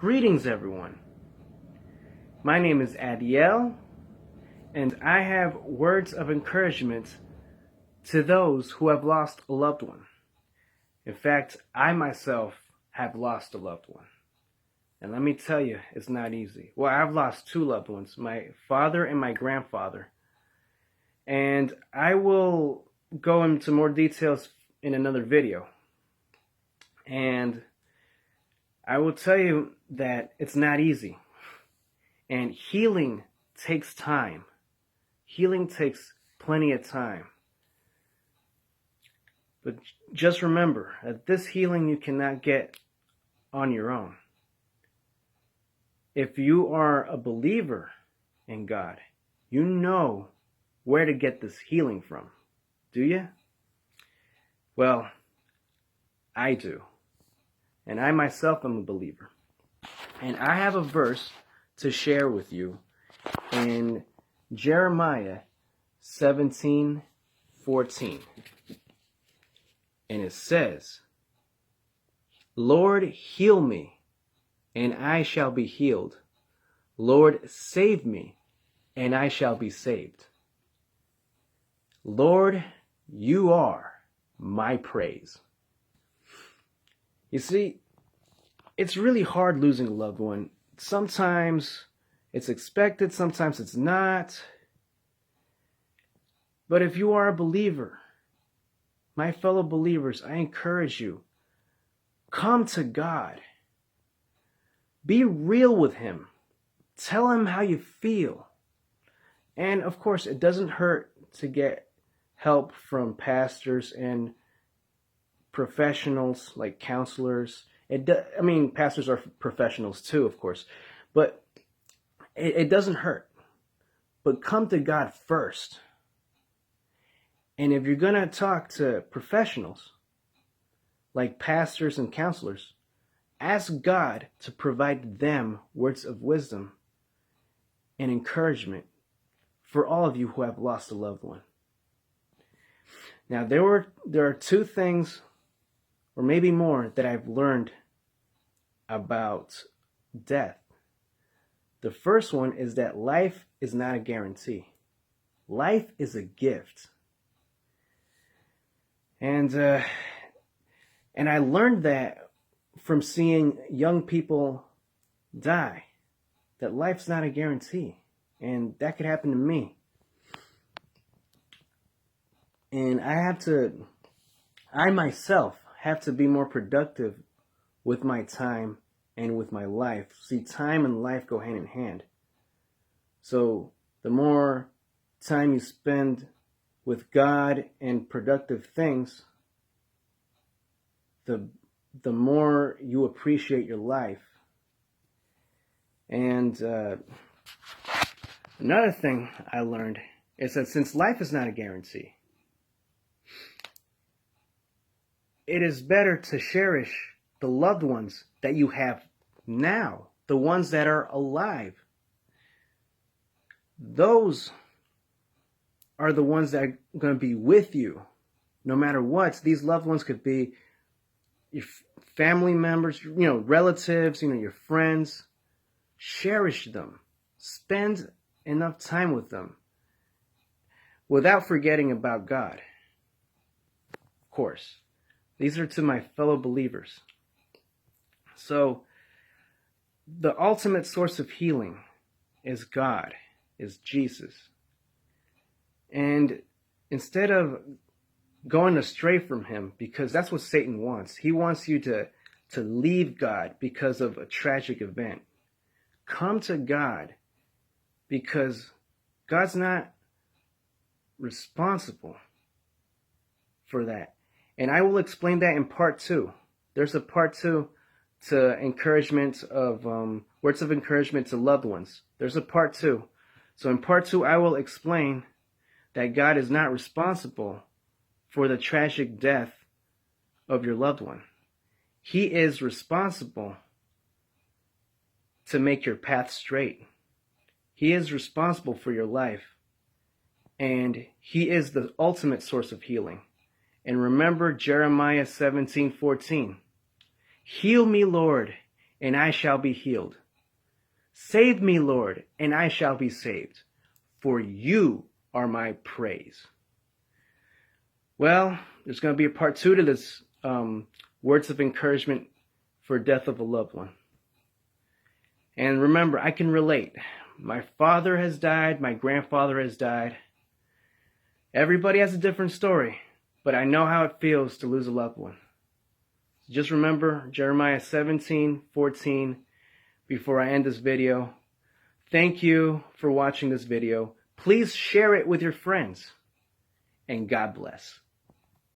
Greetings, everyone. My name is Adiel, and I have words of encouragement to those who have lost a loved one. In fact, I myself have lost a loved one. And let me tell you, it's not easy. Well, I've lost two loved ones, my father and my grandfather. And I will go into more details in another video. And I will tell you that it's not easy. And healing takes time. Healing takes plenty of time. But just remember that this healing you cannot get on your own. If you are a believer in God, you know where to get this healing from. Do you? Well, I do. And I myself am a believer. And I have a verse to share with you in Jeremiah 17:14. And it says, Lord, heal me, and I shall be healed. Lord, save me, and I shall be saved. Lord, you are my praise. You see, it's really hard losing a loved one. Sometimes it's expected, sometimes it's not. But if you are a believer, my fellow believers, I encourage you, come to God. Be real with Him. Tell Him how you feel. And of course, it doesn't hurt to get help from pastors and professionals like counselors. Pastors are professionals too, of course, but it doesn't hurt. But come to God first. And if you're going to talk to professionals like pastors and counselors, ask God to provide them words of wisdom and encouragement for all of you who have lost a loved one. Now, there are two things, or maybe more, that I've learned about death. The first one is that life is not a guarantee. Life is a gift. And I learned that from seeing young people die, that life's not a guarantee. And that could happen to me. And I myself have to be more productive with my time and with my life. See, time and life go hand in hand. So the more time you spend with God and productive things, the more you appreciate your life. And another thing I learned is that since life is not a guarantee, it is better to cherish the loved ones that you have now, the ones that are alive. Those are the ones that are going to be with you no matter what. These loved ones could be your family members, relatives, your friends. Cherish them. Spend enough time with them without forgetting about God. Of course. These are to my fellow believers. So, the ultimate source of healing is God, is Jesus. And instead of going astray from Him, because that's what Satan wants. He wants you to leave God because of a tragic event. Come to God because God's not responsible for that. And I will explain that in part 2. There's a part 2 to encouragement of words of encouragement to loved ones. There's a part 2. So in part 2, I will explain that God is not responsible for the tragic death of your loved one. He is responsible to make your path straight. He is responsible for your life. And He is the ultimate source of healing. And remember Jeremiah 17:14. Heal me, Lord, and I shall be healed. Save me, Lord, and I shall be saved, for you are my praise. Well, there's going to be a part 2 to this words of encouragement for death of a loved one. And remember, I can relate. My father has died. My grandfather has died. Everybody has a different story, but I know how it feels to lose a loved one. Just remember Jeremiah 17:14 before I end this video. Thank you for watching this video. Please share it with your friends, and God bless.